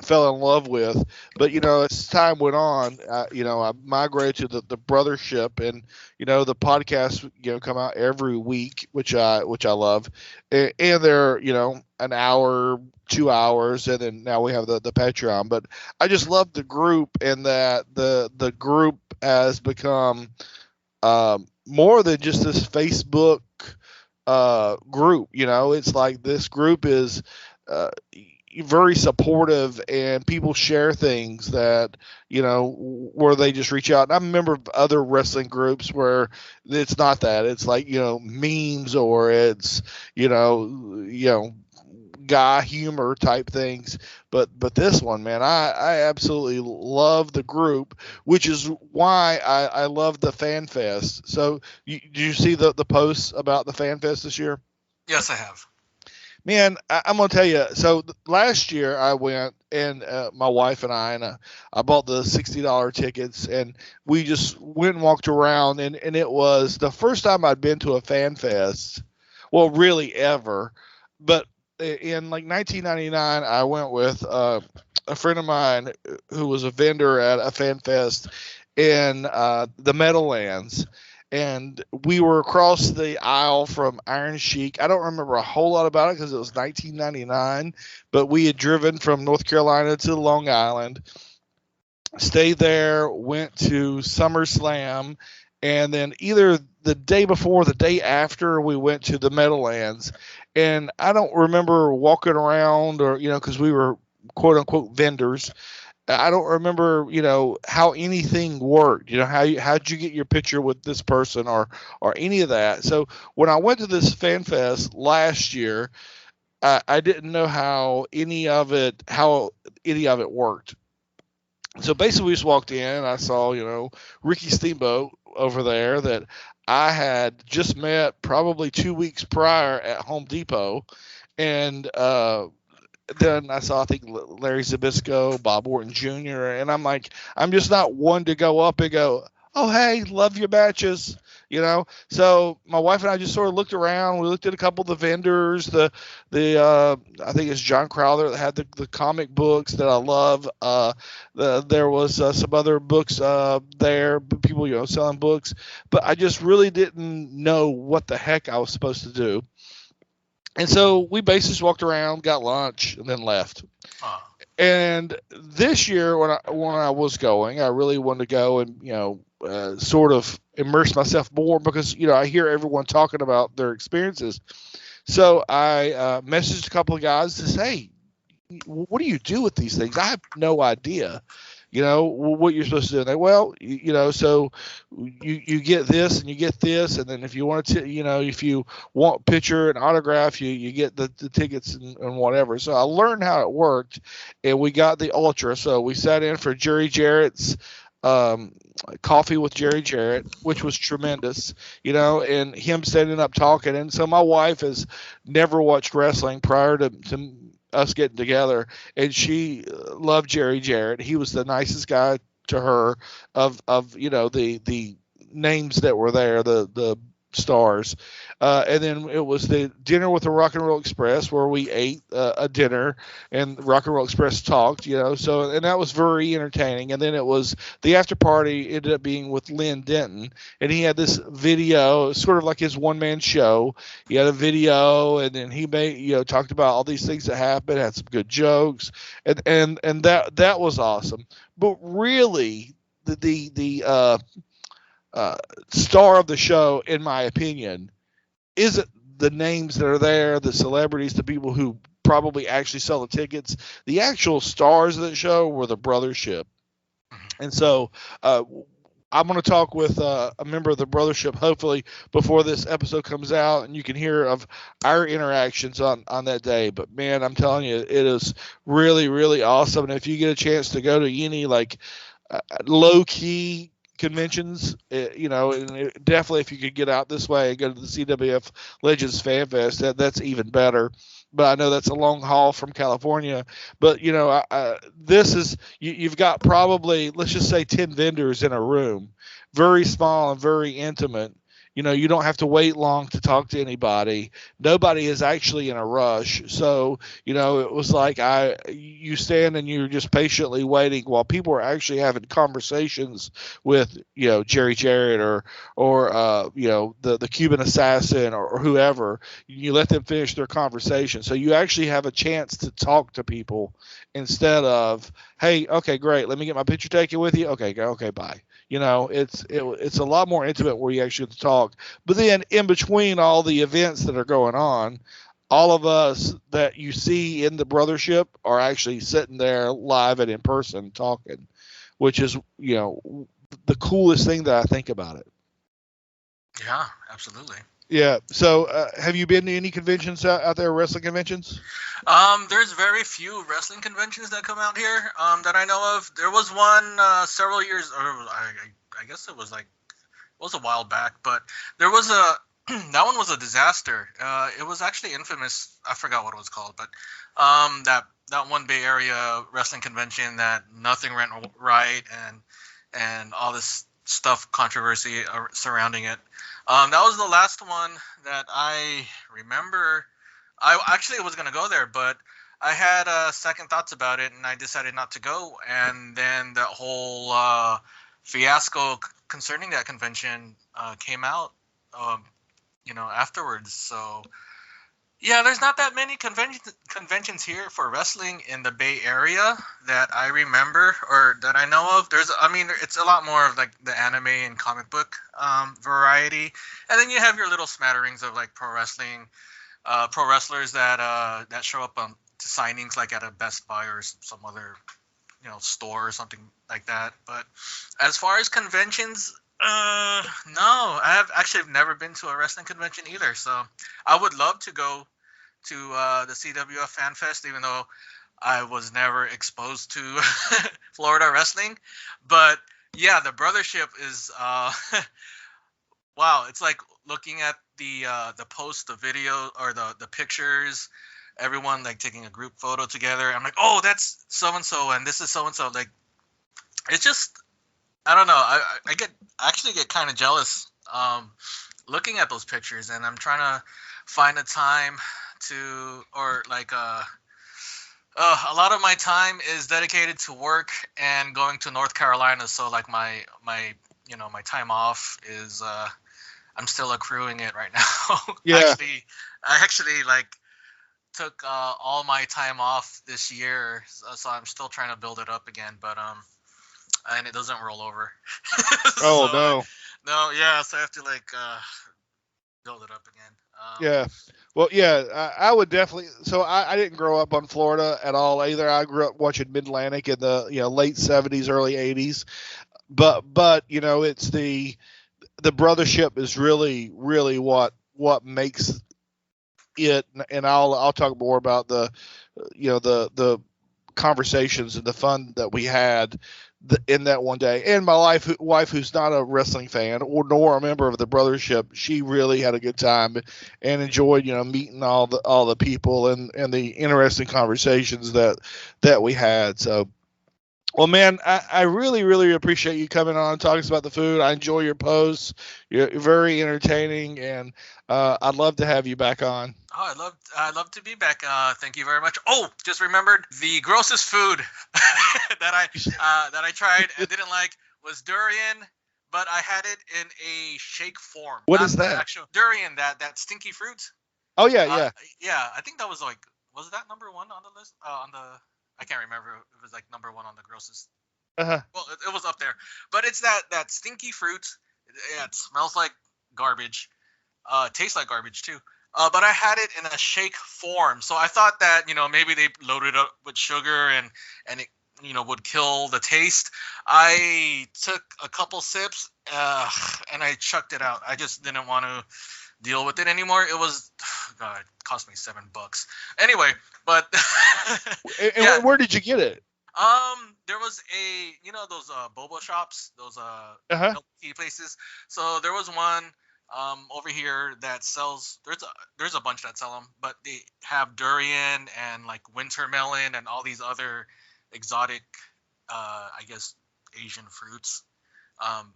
fell in love with. But you know, as time went on, you know, I migrated to the brothership, and you know, the podcasts you know come out every week, which I love, and they're you know an hour, 2 hours, and then now we have the Patreon. But I just love the group, and that the group has become more than just this Facebook group. You know, it's like this group is uh, very supportive, and people share things that you know where they just reach out. And I'm a member of other wrestling groups where it's not that. It's like you know memes, or it's you know guy humor type things. But this one, man, I absolutely love the group, which is why I love the fan fest. So did you see the posts about the fan fest this year? Yes, I have. Man, I'm gonna tell you. So last year I went, and my wife and I bought the $60 tickets, and we just went and walked around, and it was the first time I'd been to a fan fest, well, really ever. But in like 1999, I went with a friend of mine who was a vendor at a fan fest in the Meadowlands, and we were across the aisle from Iron Sheik. I don't remember a whole lot about it because it was 1999, but we had driven from North Carolina to Long Island, stayed there, went to SummerSlam, and then either the day before, or the day after, we went to the Meadowlands. And I don't remember walking around, or you know, because we were quote unquote vendors. I don't remember, you know, how anything worked. You know, how'd you get your picture with this person, or any of that. So when I went to this fan fest last year, I didn't know how any of it worked. So basically, we just walked in, and I saw, you know, Ricky Steamboat over there that I had just met probably 2 weeks prior at Home Depot, and then I saw, I think, Larry Zabisco, Bob Orton Jr., and I'm like, I'm just not one to go up and go, oh, hey, love your matches, you know? So my wife and I just sort of looked around. We looked at a couple of the vendors, I think it's John Crowther that had the comic books that I love. There was some other books there, people, you know, selling books, but I just really didn't know what the heck I was supposed to do. And so we basically just walked around, got lunch, and then left. Uh, And this year, when I was going, I really wanted to go and you know sort of immerse myself more, because you know I hear everyone talking about their experiences. So I messaged a couple of guys to say, what do you do with these things? I have no idea. You know what you're supposed to do. And they, well, you know, so you get this and you get this, and then if you want to, you know, if you want picture and autograph, you get the tickets and whatever. So I learned how it worked, and we got the ultra. So we sat in for Jerry Jarrett's um, coffee with Jerry Jarrett, which was tremendous, you know, and him standing up talking. And so my wife has never watched wrestling prior to us getting together, and she loved Jerry Jarrett. He was the nicest guy to her of you know the names that were there, the stars. And then it was the dinner with the Rock and Roll Express, where we ate a dinner, and Rock and Roll Express talked, you know. So, and that was very entertaining. And then it was the after party ended up being with Lynn Denton, and he had this video, sort of like his one man show. He had a video, and then he made, you know, talked about all these things that happened, had some good jokes, and that was awesome. But really, the star of the show, in my opinion, isn't the names that are there, the celebrities, the people who probably actually sell the tickets. The actual stars of the show were the brothership. And so I'm going to talk with a member of the brothership, hopefully, before this episode comes out, and you can hear of our interactions on that day. But, man, I'm telling you, it is really, really awesome. And if you get a chance to go to any, like, low-key conventions, and definitely if you could get out this way and go to the CWF Legends Fan Fest, that's even better. But I know that's a long haul from California. But this is you've got probably, let's just say, 10 vendors in a room, very small and very intimate. You don't have to wait long to talk to anybody. Nobody is actually in a rush. So, it was like you stand and you're just patiently waiting while people are actually having conversations with, Jerry Jarrett or the Cuban assassin or whoever. You let them finish their conversation. So you actually have a chance to talk to people instead of, hey, okay, great, let me get my picture taken with you. Okay, go, okay, bye. It's a lot more intimate where you actually get to talk. But then in between all the events that are going on, all of us that you see in the brothership are actually sitting there live and in person talking, which is, the coolest thing that I think about it. Yeah, absolutely. Yeah. So, have you been to any conventions out there, wrestling conventions? There's very few wrestling conventions that come out here that I know of. There was one several years, or I guess it was a while back, but there was a that one was a disaster. It was actually infamous. I forgot what it was called, but that one Bay Area wrestling convention that nothing went right and all this stuff, controversy surrounding it. That was the last one that I remember. I actually was going to go there, but I had second thoughts about it, and I decided not to go. And then that whole fiasco concerning that convention came out, afterwards. So, yeah, there's not that many conventions here for wrestling in the Bay Area that I remember or that I know of. It's a lot more of like the anime and comic book variety, and then you have your little smatterings of like pro wrestling. Pro wrestlers that show up to signings like at a Best Buy or some other store or something like that. But as far as conventions, no, I have actually never been to a wrestling convention either. So I would love to go to the CWF Fan Fest, even though I was never exposed to Florida wrestling. But yeah, the brothership is wow. It's like looking at the post, the video, or the pictures, everyone like taking a group photo together. I'm like, oh, that's so and so, and this is so and so. Like, it's just, I don't know. I actually get kind of jealous looking at those pictures, and I'm trying to find a time to, or like a lot of my time is dedicated to work and going to North Carolina. So like my time off is I'm still accruing it right now. Yeah. I actually like took all my time off this year, so I'm still trying to build it up again. But and it doesn't roll over. Oh So, no. No, yeah. So I have to like build it up again. Yeah. Well, yeah, I would definitely. So I didn't grow up on Florida at all either. I grew up watching Mid Atlantic in the late '70s, early '80s. But it's the brothership is really what makes it. And I'll talk more about the the conversations and the fun that we had in that one day. And my wife, who's not a wrestling fan or nor a member of the brothership, she really had a good time and enjoyed meeting all the people and the interesting conversations that we had. So, well, man, I really, really appreciate you coming on and talking about the food. I enjoy your posts. You're very entertaining, and I'd love to have you back on. Oh, I'd love to be back. Thank you very much. Oh, just remembered the grossest food that I tried and didn't like was durian, but I had it in a shake form. What not is the that? actual durian, that stinky fruit. Oh yeah. Yeah. I think that was that number one on the list? I can't remember if it was like number one on the grossest. Uh-huh. Well, it was up there, but it's that stinky fruit. It smells like garbage. Tastes like garbage too. But I had it in a shake form, so I thought that maybe they loaded up with sugar and it would kill the taste. I took a couple sips and I chucked it out. I just didn't want to deal with it anymore. It was, God, it cost me $7. Anyway, but And where did you get it? There was those boba shops, those Uh huh. milk tea places. So there was one over here that sells. There's a bunch that sell them, but they have durian and like winter melon and all these other exotic, I guess, Asian fruits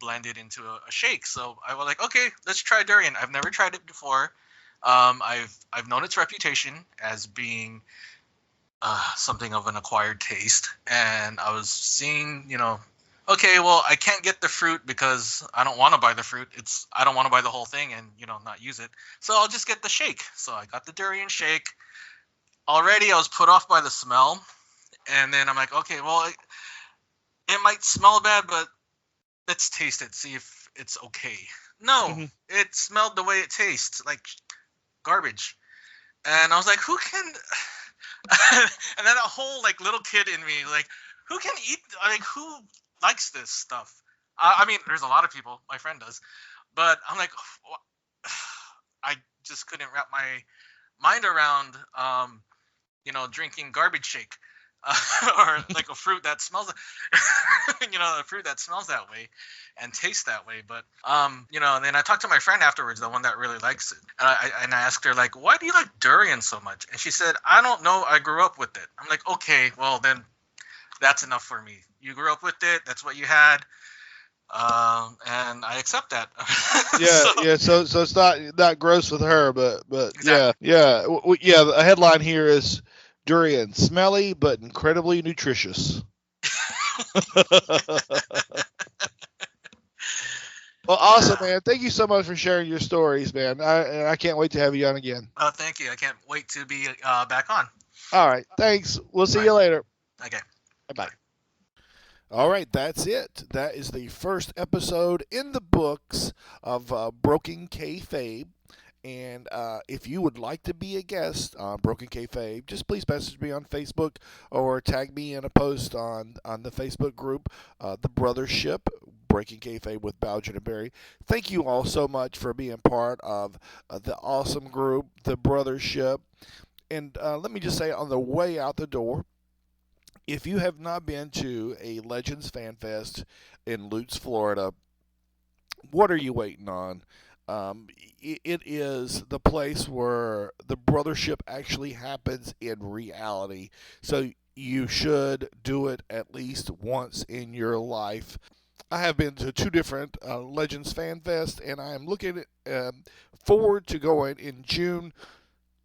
blended into a shake. So I was like, okay, let's try durian. I've never tried it before. I've known its reputation as being something of an acquired taste, and I was seeing, okay, well, I can't get the fruit because I don't want to buy the fruit. I don't want to buy the whole thing and not use it. So I'll just get the shake. So I got the durian shake. Already, I was put off by the smell, and then I'm like, okay, well, it might smell bad, but let's taste it, see if it's okay. No, Hmm. it smelled the way it tastes, like garbage. And I was like, who can? And then a whole like little kid in me, like, who can eat? Like, who likes this stuff? I mean, there's a lot of people. My friend does, but I'm like, I just couldn't wrap my mind around, drinking garbage shake. Or like a fruit that smells, a fruit that smells that way and tastes that way. But and then I talked to my friend afterwards, the one that really likes it, and I asked her like, why do you like durian so much? And she said, I don't know, I grew up with it. I'm like, okay, well then that's enough for me. You grew up with it, that's what you had, and I accept that. Yeah, So yeah. So it's not gross with her, but yeah, exactly. yeah, yeah. The headline here is durian, smelly but incredibly nutritious. Well, awesome, Yeah. man. Thank you so much for sharing your stories, man. And I can't wait to have you on again. Thank you. I can't wait to be back on. All right, thanks. We'll All see right. you later. Okay. Bye. All right, that's it. That is the first episode in the books of Broken Kayfabe. And if you would like to be a guest on Broken Kayfabe, just please message me on Facebook or tag me in a post on the Facebook group, The Brothership, Breaking Kayfabe with Bowden and Barry. Thank you all so much for being part of the awesome group, The Brothership. And let me just say, on the way out the door, if you have not been to a Legends Fan Fest in Lutz, Florida, what are you waiting on? Um, it is the place where the brothership actually happens in reality. So you should do it at least once in your life. I have been to two different Legends Fan Fest, and I am looking forward to going in June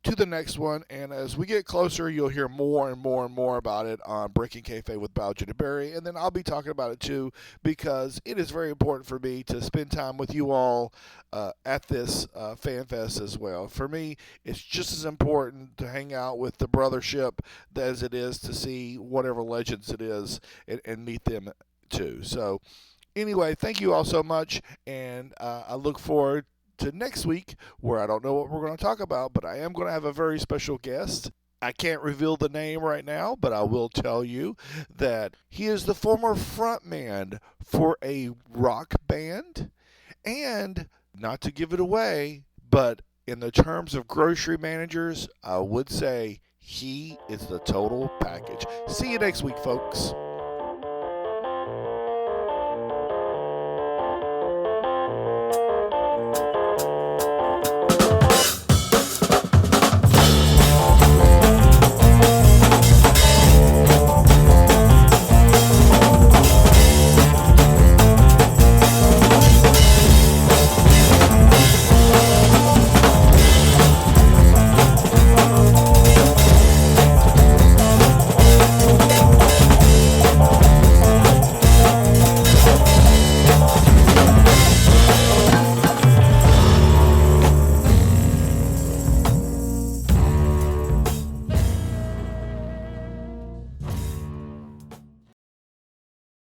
to the next one. And as we get closer, you'll hear more and more and more about it on Breaking Kayfabe with Bowden and Barry. And then I'll be talking about it too, because it is very important for me to spend time with you all at this fan fest as well. For me, it's just as important to hang out with the brothership as it is to see whatever legends it is and meet them too. So anyway, thank you all so much, and I look forward to next week, where I don't know what we're going to talk about, but I am going to have a very special guest. I can't reveal the name right now, but I will tell you that he is the former frontman for a rock band, and not to give it away, but in the terms of grocery managers, I would say he is the total package. See you next week, folks.